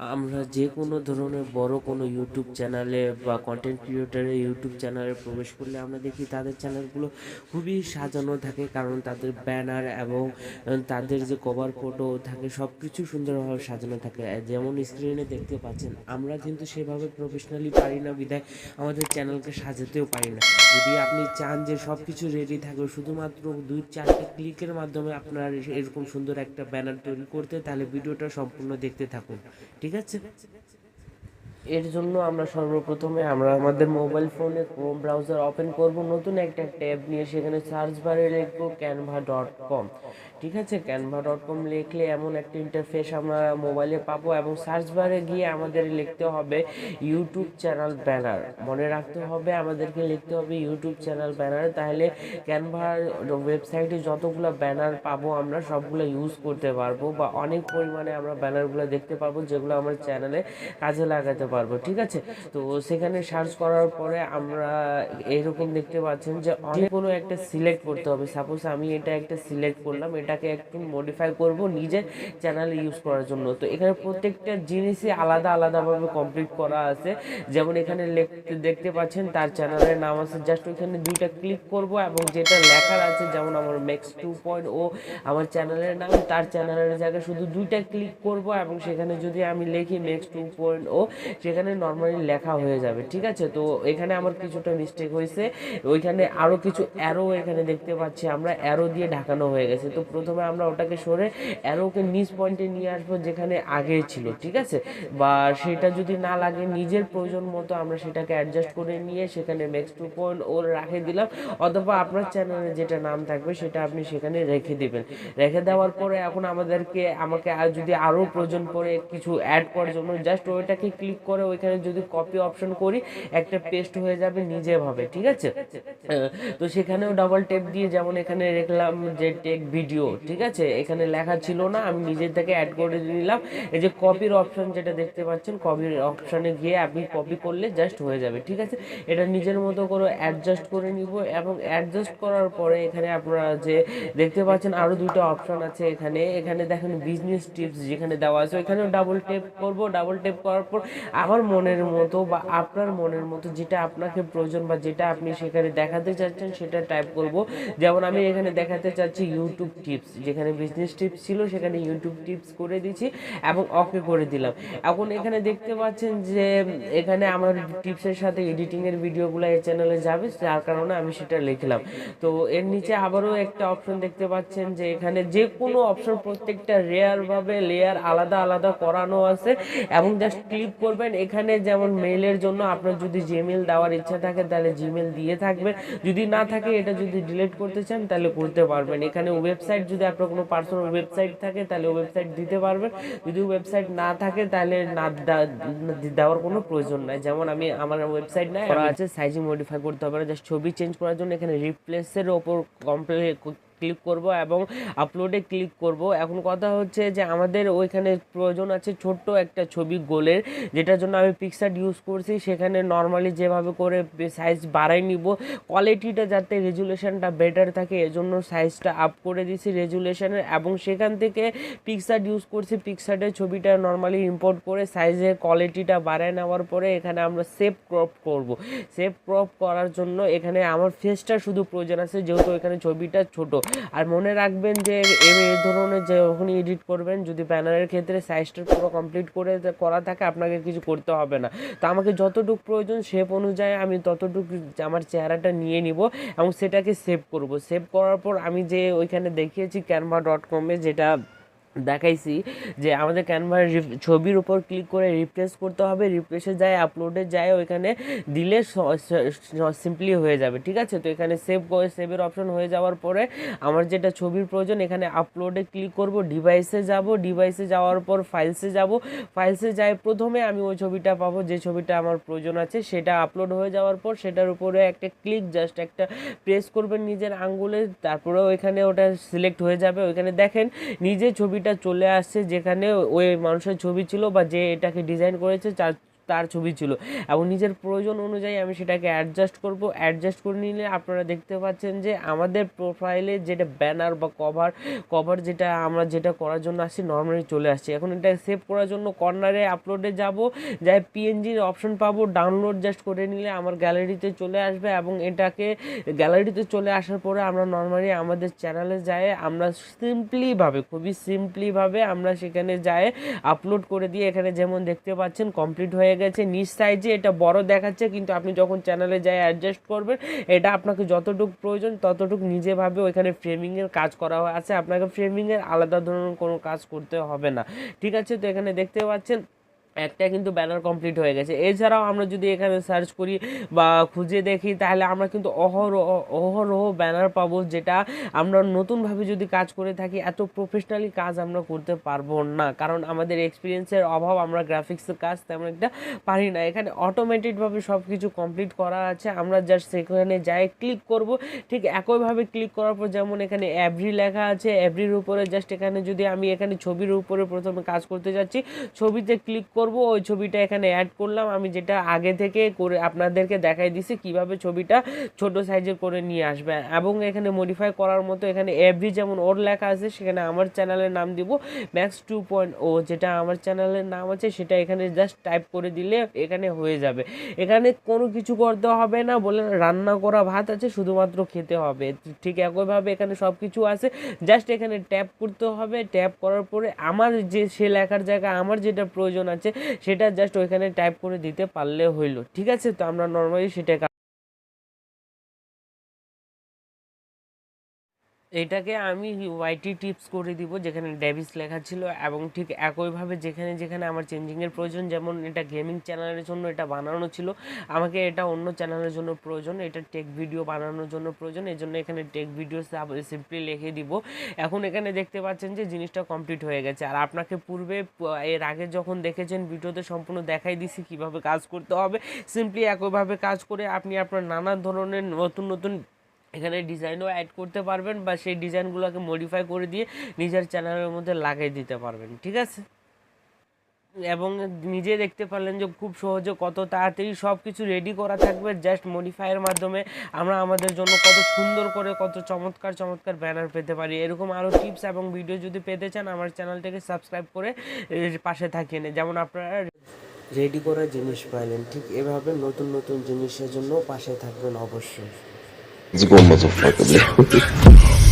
আমরা যে কোনো ধরনের বড় কোনো ইউটিউব চ্যানেলে বা কন্টেন্ট ক্রিয়েটরের ইউটিউব চ্যানেলে প্রবেশ করলে আমরা দেখি তাদের চ্যানেলগুলো খুবই সাজানো থাকে, কারণ তাদের ব্যানার এবং তাদের যে কভার ফটো থাকে সব কিছু সুন্দরভাবে সাজানো থাকে। যেমন স্ক্রিনে দেখতে পাচ্ছেন, আমরা কিন্তু সেভাবে প্রফেশনালি পারি না বিধায় আমাদের চ্যানেলকে সাজাতেও পারি না। যদি আপনি চান যে সব কিছু রেডি থাকবে, শুধুমাত্র 2-4টে ক্লিকের মাধ্যমে আপনার এরকম সুন্দর একটা ব্যানার তৈরি করতে, তাহলে ভিডিওটা সম্পূর্ণ দেখতে থাকুন, ঠিক আছে? এর জন্য আমরা সর্বপ্রথমে আমাদের মোবাইল ফোনে ক্রোম ব্রাউজার ওপেন করব, নতুন একটা ট্যাব নিয়ে সেখানে সার্চ বারে লিখবো canva.com। ঠিক আছে, canva.com লিখলে এমন একটা ইন্টারফেস আমরা মোবাইলে পাবো এবং সার্চ বারে গিয়ে আমাদের লিখতে হবে ইউটিউব চ্যানেল ব্যানার। মনে রাখতে হবে আমাদেরকে লিখতে হবে ইউটিউব চ্যানেল ব্যানার, তাহলে ক্যানভার ওয়েবসাইটে যতগুলো ব্যানার পাবো আমরা সবগুলো ইউজ করতে পারবো, বা অনেক পরিমাণে আমরা ব্যানারগুলো দেখতে পারবো যেগুলো আমার চ্যানেলে কাজে লাগাতে পারবো। ঠিক আছে, তো সেখানে সার্চ করার পরে আমরা এরকম দেখতে পাচ্ছেন যে অনেক কোনো একটা সিলেক্ট করতে হবে। সাপোজ আমি এটা একটা সিলেক্ট করলাম, এটাকে একটু মডিফাই করব নিজের চ্যানেলে ইউজ করার জন্য। তো এখানে প্রত্যেকটা জিনিসই আলাদা আলাদাভাবে কমপ্লিট করা আছে। যেমন এখানে দেখতে পাচ্ছেন তার চ্যানেলের নাম আছে, জাস্ট ওইখানে দুইটা ক্লিক করব এবং যেটা লেখার আছে, যেমন আমার ম্যাক্স 2.0 আমার চ্যানেলের নাম, তার চ্যানেলের জায়গায় শুধু দুইটা ক্লিক করব এবং সেখানে যদি আমি লিখি ম্যাক্স 2.0 সেখানে নর্মালি লেখা হয়ে যাবে। ঠিক আছে, তো এখানে আমার কিছুটা মিস্টেক হয়েছে, ওইখানে আরও কিছু অ্যারো এখানে দেখতে পাচ্ছি আমরা, অ্যারো দিয়ে ঢাকানো হয়ে গেছে। তো প্রথমে আমরা ওটাকে সরে অ্যারোকে নিচ পয়েন্টে নিয়ে আসবো যেখানে আগে ছিল। ঠিক আছে, বা সেটা যদি না লাগে নিজের প্রয়োজন মতো আমরা সেটাকে অ্যাডজাস্ট করে নিয়ে সেখানে ম্যাক্স 2.0 রেখে দিলাম, অথবা আপনার চ্যানেলে যেটা নাম থাকবে সেটা আপনি সেখানে রেখে দিবেন। রেখে দেওয়ার পরে এখন আমাকে আর যদি আরও প্রয়োজন পড়ে কিছু অ্যাড করার জন্য, জাস্ট ওইটাকে ক্লিক করে ওইখানে যদি কপি অপশন করি একটা পেস্ট হয়ে যাবে নিজেভাবে। ঠিক আছে, তো সেখানেও ডাবল টেপ দিয়ে, যেমন এখানে দেখলাম যে টেক ভিডিও, ঠিক আছে, এখানে লেখা ছিল না, আমি নিজের থেকে অ্যাড করে নিলাম। এই যে কপির অপশন যেটা দেখতে পাচ্ছেন, কপির অপশনে গিয়ে আপনি কপি করলে জাস্ট হয়ে যাবে। ঠিক আছে, এটা নিজের মতো করে অ্যাডজাস্ট করে নিব এবং অ্যাডজাস্ট করার পরে এখানে আপনারা যে দেখতে পাচ্ছেন আরও দুটো অপশন আছে। এখানে দেখেন বিজনেস টিপস যেখানে দেওয়া আছে, ওইখানেও ডাবল টেপ করব। ডাবল টেপ করার পর আমার মনের মতো বা আপনার মনের মতো যেটা আপনাকে প্রয়োজন বা যেটা আপনি সেখানে দেখাতে চাচ্ছেন সেটা টাইপ করব। যেমন আমি এখানে দেখাতে চাচ্ছি ইউটিউব টিপস, যেখানে বিজনেস টিপস ছিল সেখানে ইউটিউব টিপস করে দিচ্ছি এবং ওকে করে দিলাম। এখন এখানে দেখতে পাচ্ছেন যে এখানে আমার টিপসের সাথে এডিটিংয়ের ভিডিওগুলো এই চ্যানেলে যাবে, যার কারণে আমি সেটা লিখলাম। তো এর নিচে আবারও একটা অপশন দেখতে পাচ্ছেন যে এখানে যে কোনো অপশন প্রত্যেকটা লেয়ার আলাদা আলাদা করানো আছে এবং জাস্ট ক্লিক করবেন এখানে। যেমন মেইলের জন্য আপনার যদি জিমেল দেওয়ার ইচ্ছা থাকে তাহলে জিমেল দিয়ে থাকবেন, যদি না থাকে এটা যদি ডিলিট করতে চান তাহলে করতে পারবেন। এখানে ওয়েবসাইট, যদি আপনার কোনো পার্সোনাল ওয়েবসাইট থাকে তাহলে ওয়েবসাইট দিতে পারবেন, যদি ওয়েবসাইট না থাকে তাহলে না দেওয়ার কোনো প্রয়োজন নাই। যেমন আমার ওয়েবসাইট নাই, করা আছে, সাইজিং মডিফাই করতে হবে না, জাস্ট ছবি চেঞ্জ করার জন্য এখানে রিপ্লেসের ওপর কমপ্লিট ক্লিক করব এবং আপলোডে ক্লিক করব। এখন কথা হচ্ছে যে আমাদের ওইখানে প্রয়োজন আছে ছোট্ট একটা ছবি গোলের, যেটার জন্য আমি পিক্সার ইউজ করছি। সেখানে নর্মালি যেভাবে করে সাইজ বাড়াই নিব, কোয়ালিটিটা যাতে রেজুলেশনটা বেটার থাকে এজন্য সাইজটা আপ করে দিছি রেজুলেশনের, এবং সেখান থেকে পিক্সার ইউজ করছি। পিক্সারের ছবিটা নর্মালি ইম্পোর্ট করে সাইজের কোয়ালিটিটা বাড়ায় নেওয়ার পরে এখানে আমরা সেভ ক্রপ করব। সেভ ক্রপ করার জন্য এখানে আমার ফেসটা শুধু প্রয়োজন আছে, যেহেতু এখানে ছবিটা ছোট। আর মনে রাখবেন যে এই ধরনের যখনই এডিট করবেন, যদি ব্যানারের ক্ষেত্রে সাইজটা পুরো কমপ্লিট করে করা থাকে আপনাকে কিছু করতে হবে না। তো আমাকে যতটুকু প্রয়োজন শেপ অনুযায়ী আমি ততটুকু আমার চেহারাটা নিয়ে নিব এবং সেটাকে সেভ করব। সেভ করার পর আমি যে ওইখানে দেখিয়েছি canva.com-এ যেটা দেখাইছি যে আমাদের ক্যানভার ছবির উপর ক্লিক করে রিপ্লেস করতে হবে, রিপ্লেসে যায় আপলোডে যায়, ওইখানে দিলে সিম্পলি হয়ে যাবে। ঠিক আছে, তো এখানে সেভের অপশন হয়ে যাওয়ার পরে আমার যেটা ছবির প্রয়োজন এখানে আপলোডে ক্লিক করব, ডিভাইসে যাওয়ার পর ফাইলসে যাই, প্রথমে আমি ওই ছবিটা পাবো যে ছবিটা আমার প্রয়োজন আছে, সেটা আপলোড হয়ে যাওয়ার পর সেটার উপরে একটা ক্লিক, জাস্ট একটা প্রেস করবেন নিজের আঙ্গুলে, তারপরে ওইখানে ওটা সিলেক্ট হয়ে যাবে। ওইখানে দেখেন নিজে ছবিটা চলে আসছে, যেখানে ওই মানুষের ছবি ছিল বা যে এটাকে ডিজাইন করেছে তার ছবি ছিল এবং নিজের প্রয়োজন অনুযায়ী আমি সেটাকে অ্যাডজাস্ট করে নিলে আপনারা দেখতে পাচ্ছেন যে আমাদের প্রোফাইলে যেটা ব্যানার বা কভার যেটা আমরা যেটা করার জন্য আসছি নর্মালি চলে আসছে। এখন এটা সেভ করার জন্য কর্নারে আপলোডে যাই পিএনজির অপশন পাবো, ডাউনলোড জাস্ট করে নিলে আমার গ্যালারিতে চলে আসবে এবং এটাকে গ্যালারিতে চলে আসার পরে আমরা নর্মালি আমাদের চ্যানেলে যাই, আমরা খুবই সিম্পলিভাবে আমরা সেখানে যাই আপলোড করে দিয়ে এখানে যেমন দেখতে পাচ্ছেন কমপ্লিট হয়ে গেছে। নিচ সাইজে এটা বড় দেখাচ্ছে, কিন্তু আপনি যখন চ্যানেলে যাই অ্যাডজাস্ট করবেন এটা আপনাকে যতটুকু প্রয়োজন ততটুকু নিজেভাবে ওইখানে ফ্রেমিংয়ের কাজ করা আছে, আপনাকে ফ্রেমিংয়ের আলাদা ধরনের কোনো কাজ করতে হবে না। ঠিক আছে, তো এখানে দেখতে পাচ্ছেন একটা কিন্তু ব্যানার কমপ্লিট হয়ে গেছে। এছাড়াও আমরা যদি এখানে সার্চ করি বা খুঁজে দেখি তাহলে আমরা কিন্তু অহরহ ব্যানার পাবো, যেটা আমরা নতুনভাবে যদি কাজ করে থাকি এত প্রফেশনালি কাজ আমরা করতে পারবো না, কারণ আমাদের এক্সপিরিয়েন্সের অভাব, আমরা গ্রাফিক্সের কাজ তেমন একটা পারি না। এখানে অটোমেটিকভাবে সব কিছু কমপ্লিট করা আছে, আমরা জাস্ট সেখানে যাই ক্লিক করব। ঠিক একইভাবে ক্লিক করার পর যেমন এখানে এভরি লেখা আছে, এভরির উপরে জাস্ট এখানে যদি আমি এখানে ছবির উপরে প্রথমে কাজ করতে যাচ্ছি, ছবিতে ক্লিক করব, ওই ছবিটা এখানে অ্যাড করলাম, আমি যেটা আগে থেকে করে আপনাদেরকে দেখাই দিছি কিভাবে ছবিটা ছোট সাইজে করে নিয়ে আসবে। এবং এখানে মডিফাই করার মতো এখানে এভরি যেমন ওর লেখা আছে সেখানে আমার চ্যানেলের নাম দিব ম্যাক্স 2.0, যেটা আমার চ্যানেলের নাম আছে সেটা এখানে জাস্ট টাইপ করে দিলে এখানে হয়ে যাবে। এখানে কোনো কিছু করতে হবে না, বলে রান্না করা ভাত আছে, শুধুমাত্র খেতে হবে। ঠিক একইভাবে এখানে সব কিছু আছে, জাস্ট এখানে ট্যাপ করতে হবে। ট্যাপ করার পরে আমার যে সে লেখার জায়গায় আমার যেটা প্রয়োজন আছে সেটা জাস্ট ওইখানে টাইপ করে দিতে পারলে হইল। ঠিক আছে, তো আমরা নর্মালি সেটা এটাকে আমি ওয়াইটি টিপস করে দিব যেখানে ডেভিস লেখা ছিল, এবং ঠিক একইভাবে যেখানে যেখানে আমার চেঞ্জিংয়ের প্রয়োজন, যেমন এটা গেমিং চ্যানেলের জন্য এটা বানানো ছিল, আমাকে এটা অন্য চ্যানেলের জন্য প্রয়োজন, এটা টেক ভিডিও বানানোর জন্য প্রয়োজন, এই জন্য এখানে টেক ভিডিও সিম্পলি লিখে দিব। এখন এখানে দেখতে পাচ্ছেন যে জিনিসটা কমপ্লিট হয়ে গেছে। আর আপনাকে পূর্বে এর আগে যখন দেখেছেন ভিডিওতে সম্পূর্ণ দেখাই দিছি কীভাবে কাজ করতে হবে। সিম্পলি একইভাবে কাজ করে আপনি আপনার নানা ধরনের নতুন নতুন এখানে ডিজাইনও অ্যাড করতে পারবেন, বা সেই ডিজাইনগুলোকে মডিফাই করে দিয়ে নিজের চ্যানেলের মধ্যে লাগিয়ে দিতে পারবেন। ঠিক আছে, এবং নিজে দেখতে পারলেন যে খুব সহজে কত তাড়াতাড়ি সব কিছু রেডি করা থাকবে, জাস্ট মডিফাইয়ের মাধ্যমে আমরা আমাদের জন্য কত সুন্দর করে কত চমৎকার চমৎকার ব্যানার পেতে পারি। এরকম আরও টিপস এবং ভিডিও যদি পেতে চান আমার চ্যানেলটাকে সাবস্ক্রাইব করে পাশে থাকিয়ে নেন। যেমন আপনারা রেডি করা জিনিস পাইলেন, ঠিক এভাবে নতুন নতুন জিনিসের জন্য পাশে থাকবেন অবশ্যই। Let's go, motherfucker.